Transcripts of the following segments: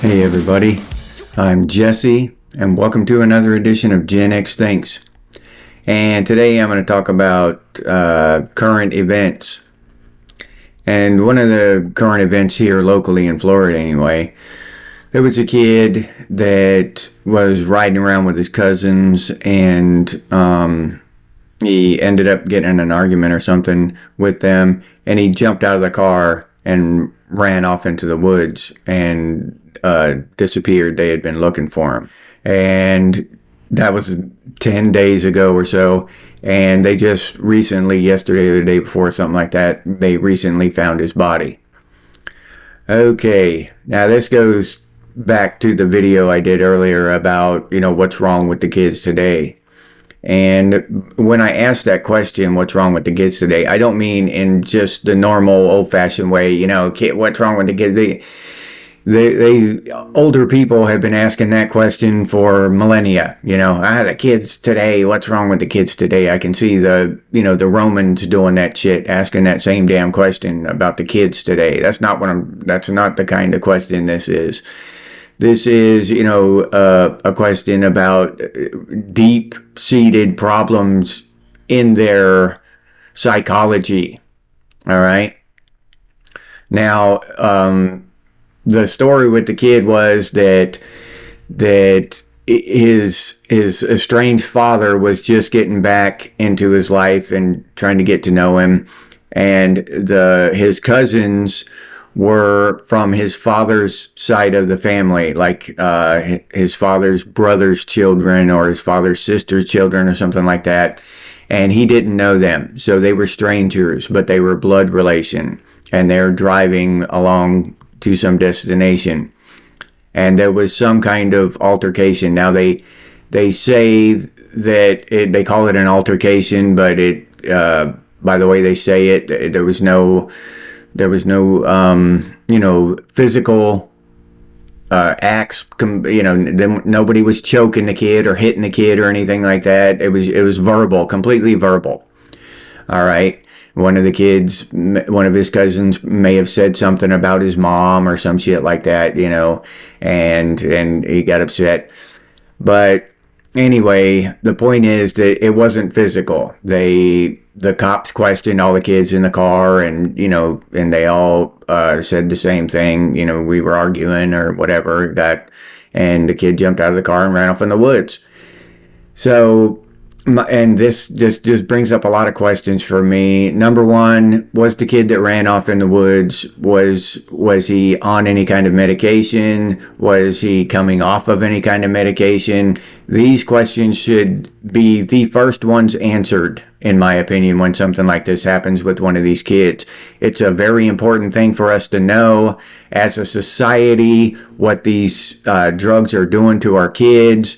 Hey everybody, I'm Jesse and welcome to another edition of Gen X Thinks. And today I'm going to talk about current events. And one of the current events here locally in Florida anyway, there was a kid that was riding around with his cousins and he ended up getting in an argument or something with them, and he jumped out of the car and ran off into the woods and disappeared. They had been looking for him, and that was 10 days ago or so, and they just recently, yesterday or the day before, something like that, they recently found his body. Okay, now this goes back to the video I did earlier about, what's wrong with the kids today. And when I ask that question, what's wrong with the kids today, I don't mean in just the normal old-fashioned way, what's wrong with the kids? They older people have been asking that question for millennia. The kids today, what's wrong with the kids today? I can see the Romans doing that shit, asking that same damn question about the kids today. That's not the kind of question this is. This is, a question about deep-seated problems in their psychology. All right. Now, the story with the kid was that his estranged father was just getting back into his life and trying to get to know him, and his cousins were from his father's side of the family, like his father's brother's children or his father's sister's children or something like that, and he didn't know them, so they were strangers, but they were blood relation, and they're driving along to some destination, and there was some kind of altercation. Now they say that they call it an altercation, but by the way they say it, there was no physical acts. Nobody was choking the kid or hitting the kid or anything like that. It was verbal, completely verbal. All right. One of his cousins may have said something about his mom or some shit like that, and he got upset. But anyway, the point is that it wasn't physical. The cops questioned all the kids in the car, and they all said the same thing. We were arguing or whatever, and the kid jumped out of the car and ran off in the woods. So, and this just brings up a lot of questions for me. Number one, was the kid that ran off in the woods, was he on any kind of medication? Was he coming off of any kind of medication? These questions should be the first ones answered, in my opinion, when something like this happens with one of these kids. It's a very important thing for us to know as a society what these drugs are doing to our kids.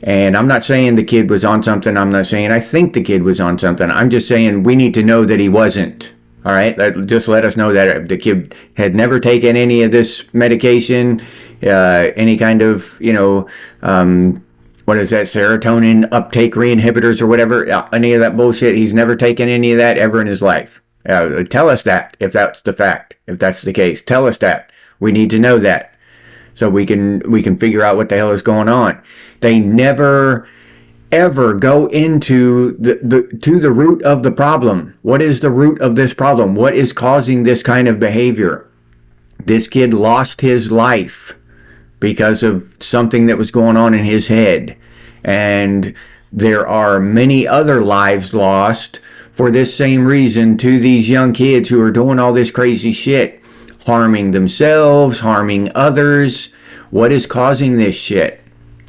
And I'm not saying the kid was on something. I'm not saying I think the kid was on something. I'm just saying we need to know that he wasn't. All right? Just let us know that the kid had never taken any of this medication, any kind of, what is that, serotonin uptake inhibitors or whatever, any of that bullshit. He's never taken any of that ever in his life. Tell us that if that's the fact, if that's the case. Tell us that. We need to know that, so we can figure out what the hell is going on. They never ever go into the root of the problem. What is the root of this problem? What is causing this kind of behavior? This kid lost his life because of something that was going on in his head. And there are many other lives lost for this same reason to these young kids who are doing all this crazy shit, harming themselves, harming others. What is causing this shit?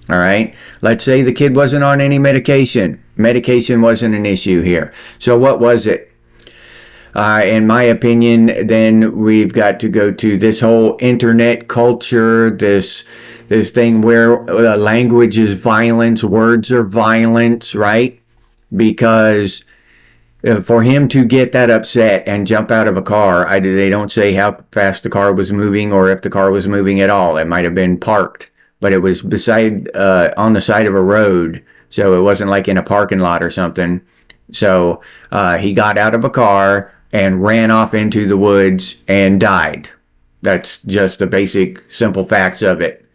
All right. Let's say the kid wasn't on any medication. Medication wasn't an issue here. So what was it? In my opinion, then we've got to go to this whole internet culture, this thing where language is violence, words are violence, right? Because for him to get that upset and jump out of a car, they don't say how fast the car was moving or if the car was moving at all. It might have been parked, but it was on the side of a road, so it wasn't like in a parking lot or something. So he got out of a car and ran off into the woods and died. That's just the basic, simple facts of it.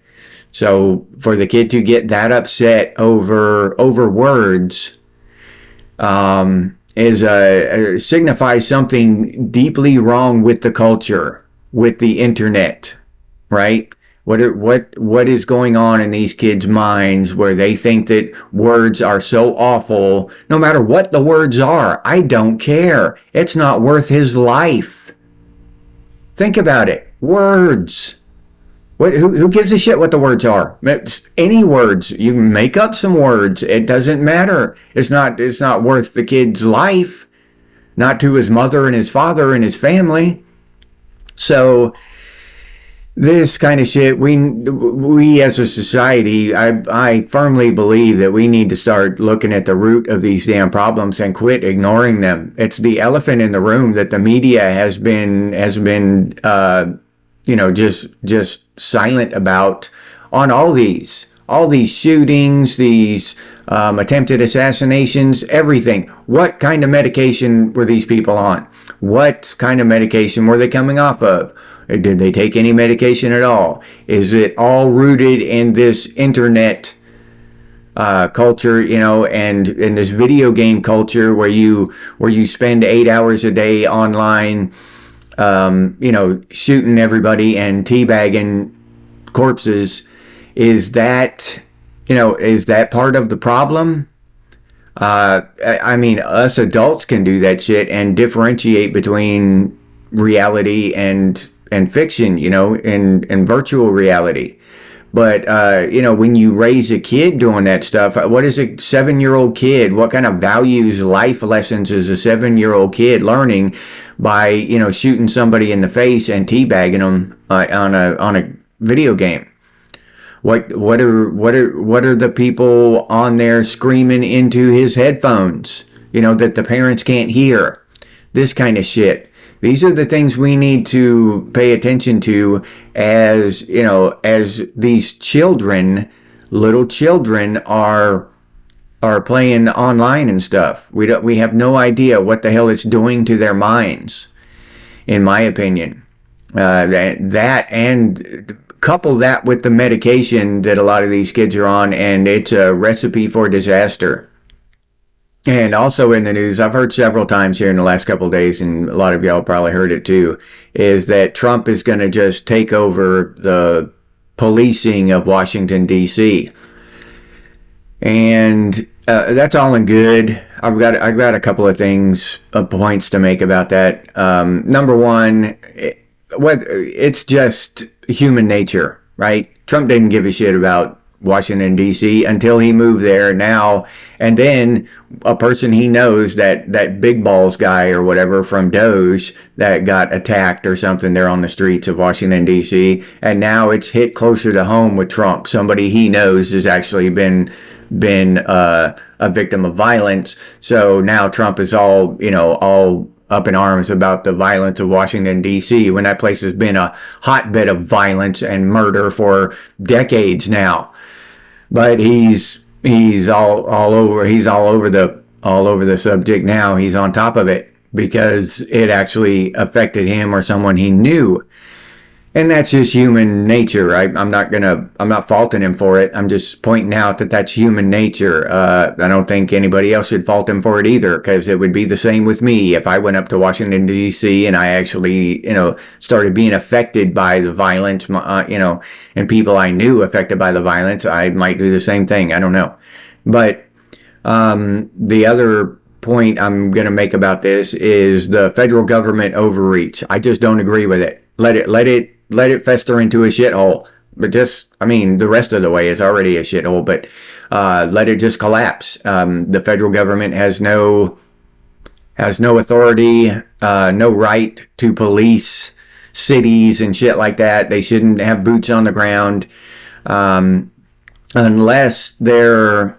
So for the kid to get that upset over words, signifies something deeply wrong with the culture, with the internet, right? What is going on in these kids' minds where they think that words are so awful, no matter what the words are? I don't care. It's not worth his life. Think about it. Words. Who gives a shit what the words are? Any words. You can make up some words. It doesn't matter. It's not worth the kid's life. Not to his mother and his father and his family. So this kind of shit, we as a society, I firmly believe that we need to start looking at the root of these damn problems and quit ignoring them. It's the elephant in the room that the media has been just silent about on all these shootings, these attempted assassinations, everything. What kind of medication were these people on? What kind of medication were they coming off of? Did they take any medication at all? Is it all rooted in this internet culture, and in this video game culture where you spend 8 hours a day online, shooting everybody and teabagging corpses? Is that part of the problem? I mean, us adults can do that shit and differentiate between reality and fiction, and virtual reality. But, when you raise a kid doing that stuff, what is a 7-year-old kid? What kind of values, life lessons is a 7-year-old kid learning by, shooting somebody in the face and teabagging them on a video game? What are the people on there screaming into his headphones, that the parents can't hear? This kind of shit. These are the things we need to pay attention to as these little children are playing online and stuff. We have no idea what the hell it's doing to their minds, in my opinion. That and couple that with the medication that a lot of these kids are on, and it's a recipe for disaster. And also in the news, I've heard several times here in the last couple of days, and a lot of y'all probably heard it too, is that Trump is going to just take over the policing of Washington, D.C. And that's all in good. I've got a couple of points to make about that. Number one, it's just human nature, right? Trump didn't give a shit about Washington, D.C. until he moved there now. And then a person he knows, that big balls guy or whatever from Doge that got attacked or something there on the streets of Washington, D.C. And now it's hit closer to home with Trump. Somebody he knows has actually been a victim of violence. So now Trump is all up in arms about the violence of Washington, D.C., when that place has been a hotbed of violence and murder for decades now. But he's all over the subject now. He's on top of it because it actually affected him or someone he knew. And that's just human nature. I'm not faulting him for it. I'm just pointing out that that's human nature. I don't think anybody else should fault him for it either, because it would be the same with me. If I went up to Washington, D.C. and I actually, started being affected by the violence, and people I knew affected by the violence, I might do the same thing. I don't know. But the other point I'm going to make about this is the federal government overreach. I just don't agree with it. Let it fester into a shithole. But the rest of the way is already a shithole, but let it just collapse. The federal government has no authority, no right to police cities and shit like that. They shouldn't have boots on the ground unless they're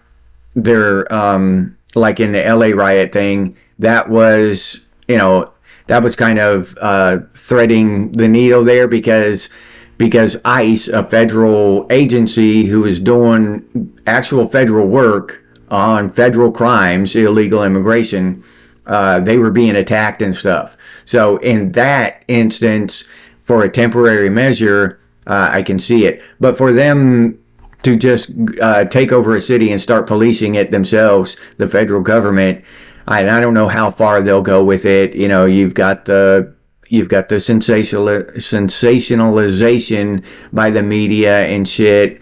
like in the LA riot thing. That was kind of threading the needle there because ICE, a federal agency who is doing actual federal work on federal crimes, illegal immigration, they were being attacked and stuff. So in that instance, for a temporary measure, I can see it. But for them to just take over a city and start policing it themselves, the federal government, I don't know how far they'll go with it. You know, you've got the sensationalization by the media and shit.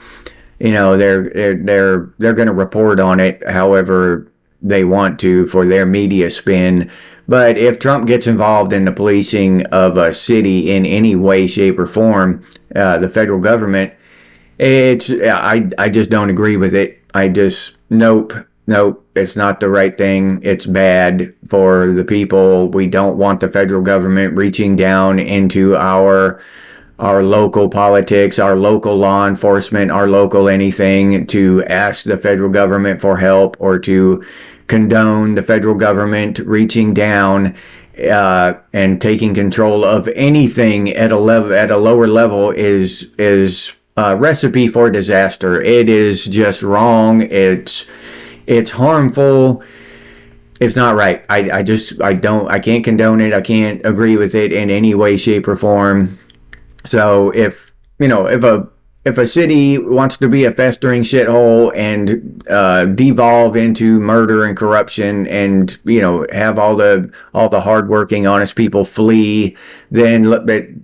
You know, they're going to report on it however they want to for their media spin. But if Trump gets involved in the policing of a city in any way, shape, or form, the federal government, I just don't agree with it. Nope, it's not the right thing. It's bad for the people. We don't want the federal government reaching down into our local politics, our local law enforcement, our local anything to ask the federal government for help or to condone the federal government reaching down and taking control of anything at a lower level is a recipe for disaster. It is just wrong. It's harmful. It's not right. I can't condone it. I can't agree with it in any way, shape, or form. So if a city wants to be a festering shithole and devolve into murder and corruption and, you know, have all the hardworking, honest people flee, then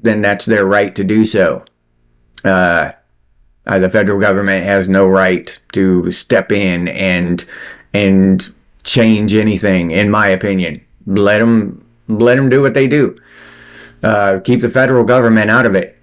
that's their right to do so. The federal government has no right to step in and change anything, in my opinion. Let them do what they do. Keep the federal government out of it.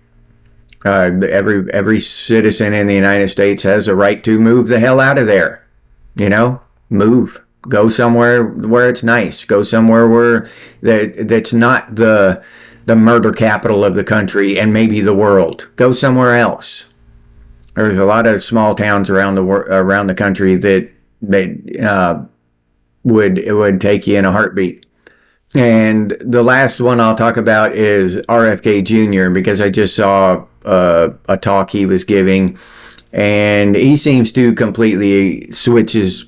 Every citizen in the United States has a right to move the hell out of there. You know, move. Go somewhere where it's nice. Go somewhere that's not the murder capital of the country and maybe the world. Go somewhere else. There's a lot of small towns around the country that would take you in a heartbeat. And the last one I'll talk about is RFK Jr. because I just saw a talk he was giving, and he seems to completely switch his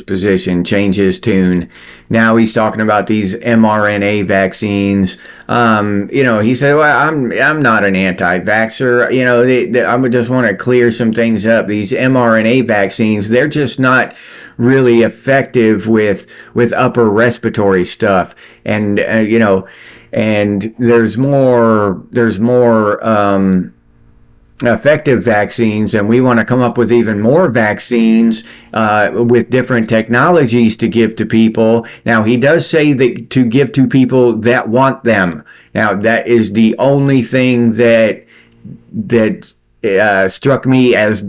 position, change his tune. Now he's talking about these mRNA vaccines. You know, he said, "Well, I'm not an anti-vaxxer. You know, I would just want to clear some things up. These mRNA vaccines, they're just not really effective with upper respiratory stuff, and you know, and there's more effective vaccines, and we want to come up with even more vaccines with different technologies to give to people." Now, he does say that to give to people that want them. Now, that is the only thing that struck me as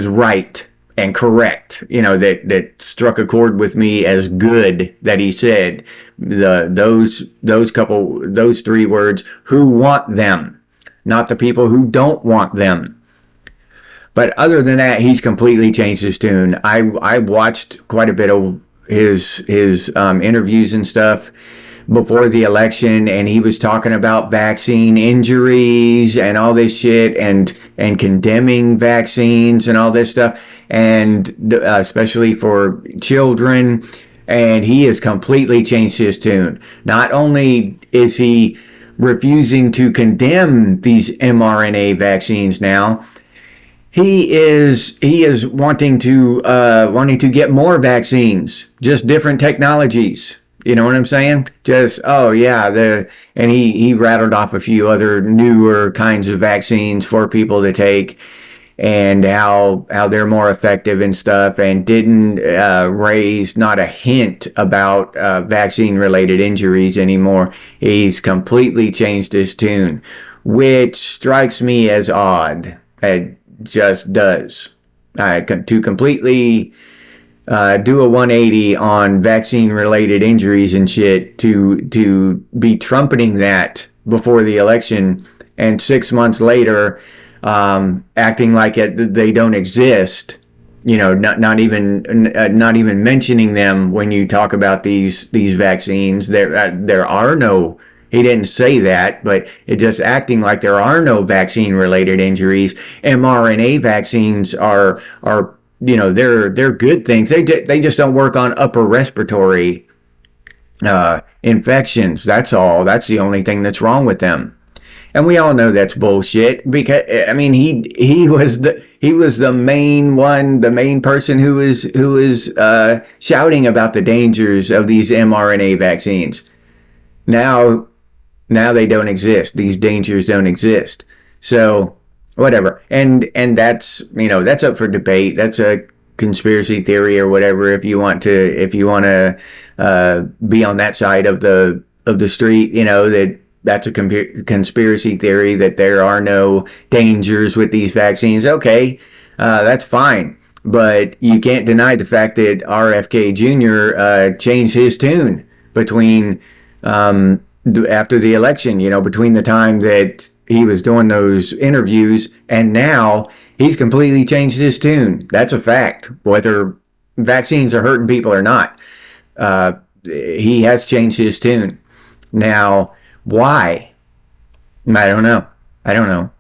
right and correct, you know, that struck a chord with me as good, that he said those three words, who want them, not the people who don't want them. But other than that, he's completely changed his tune. I watched quite a bit of his interviews and stuff before the election, and he was talking about vaccine injuries and all this shit, and condemning vaccines and all this stuff, and especially for children. And he has completely changed his tune. Not only is he refusing to condemn these mRNA vaccines now, he is wanting to get more vaccines, just different technologies. You know what I'm saying? Just, oh yeah, and he rattled off a few other newer kinds of vaccines for people to take, and how they're more effective and stuff, and didn't raise not a hint about vaccine-related injuries anymore. He's completely changed his tune, which strikes me as odd. It just does. To completely do a 180 on vaccine-related injuries and shit, to be trumpeting that before the election, and 6 months later acting like they don't exist. You know, not even mentioning them when you talk about these vaccines. There are no. He didn't say that, but it just acting like there are no vaccine-related injuries. mRNA vaccines are you know, they're good things. They just don't work on upper respiratory infections. That's all. That's the only thing that's wrong with them. And we all know that's bullshit because I mean he was the main one, the main person who was shouting about the dangers of these mRNA vaccines. Now they don't exist. These dangers don't exist. So whatever. And that's, that's up for debate. That's a conspiracy theory or whatever. If you want to be on that side of the street, that's a conspiracy theory that there are no dangers with these vaccines. Okay, that's fine. But you can't deny the fact that RFK Jr. Changed his tune between after the election, between the time that he was doing those interviews and now he's completely changed his tune. That's a fact. Whether vaccines are hurting people or not, he has changed his tune. Now, why? I don't know. I don't know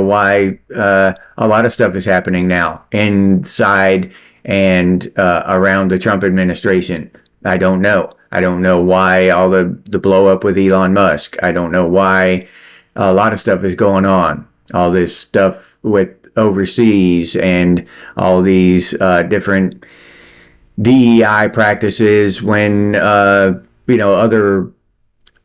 why a lot of stuff is happening now inside and around the Trump administration. I don't know. I don't know why all the blow up with Elon Musk. I don't know why a lot of stuff is going on. All this stuff with overseas and all these different DEI practices when other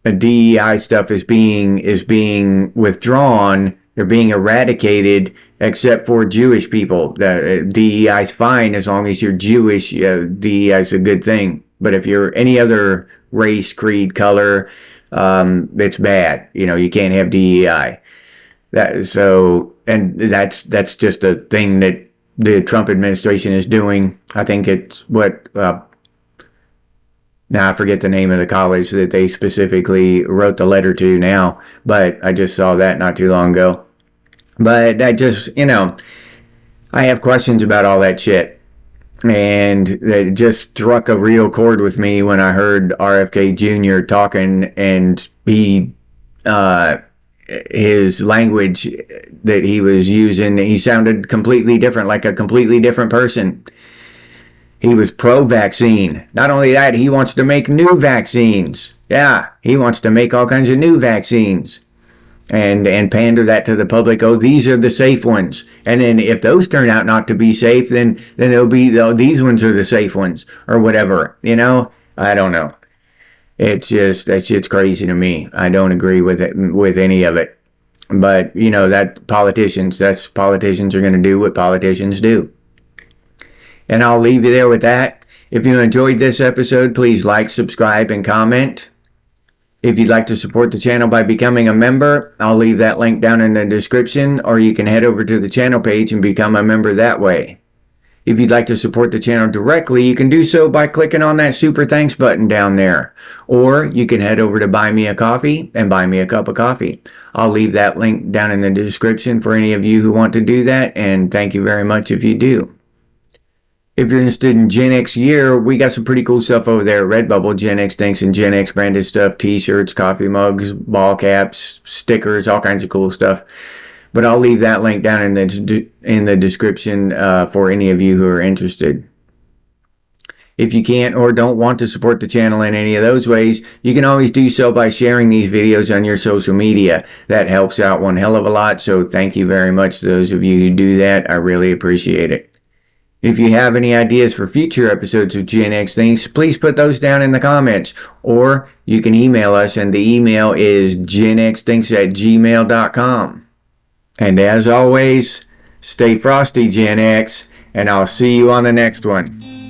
DEI stuff is being withdrawn. They're being eradicated, except for Jewish people. The DEI is fine as long as you're Jewish. DEI is a good thing. But if you're any other race, creed, color, it's bad. You can't have DEI. That's just a thing that the Trump administration is doing. I think it's what. Now I forget the name of the college that they specifically wrote the letter to now, but I just saw that not too long ago. But I just, I have questions about all that shit. And it just struck a real chord with me when I heard RFK Jr. talking, and his language that he was using, he sounded completely different, like a completely different person. He was pro-vaccine. Not only that, he wants to make new vaccines. Yeah, he wants to make all kinds of new vaccines. And pander that to the public. Oh, these are the safe ones. And then if those turn out not to be safe, then they'll be, these ones are the safe ones or whatever. I don't know. It's just, that shit's crazy to me. I don't agree with it, with any of it. But, politicians are going to do what politicians do. And I'll leave you there with that. If you enjoyed this episode, please like, subscribe, and comment. If you'd like to support the channel by becoming a member, I'll leave that link down in the description, or you can head over to the channel page and become a member that way. If you'd like to support the channel directly, you can do so by clicking on that super thanks button down there. Or you can head over to Buy Me a Coffee and buy me a cup of coffee. I'll leave that link down in the description for any of you who want to do that, and thank you very much if you do. If you're interested in Gen X gear, we got some pretty cool stuff over there at Redbubble. Gen X Dinks and Gen X branded stuff, t-shirts, coffee mugs, ball caps, stickers, all kinds of cool stuff. But I'll leave that link down in the description for any of you who are interested. If you can't or don't want to support the channel in any of those ways, you can always do so by sharing these videos on your social media. That helps out one hell of a lot, so thank you very much to those of you who do that. I really appreciate it. If you have any ideas for future episodes of Gen X Things, please put those down in the comments. Or you can email us, and the email is genxthinks@gmail.com. And as always, stay frosty, Gen X, and I'll see you on the next one.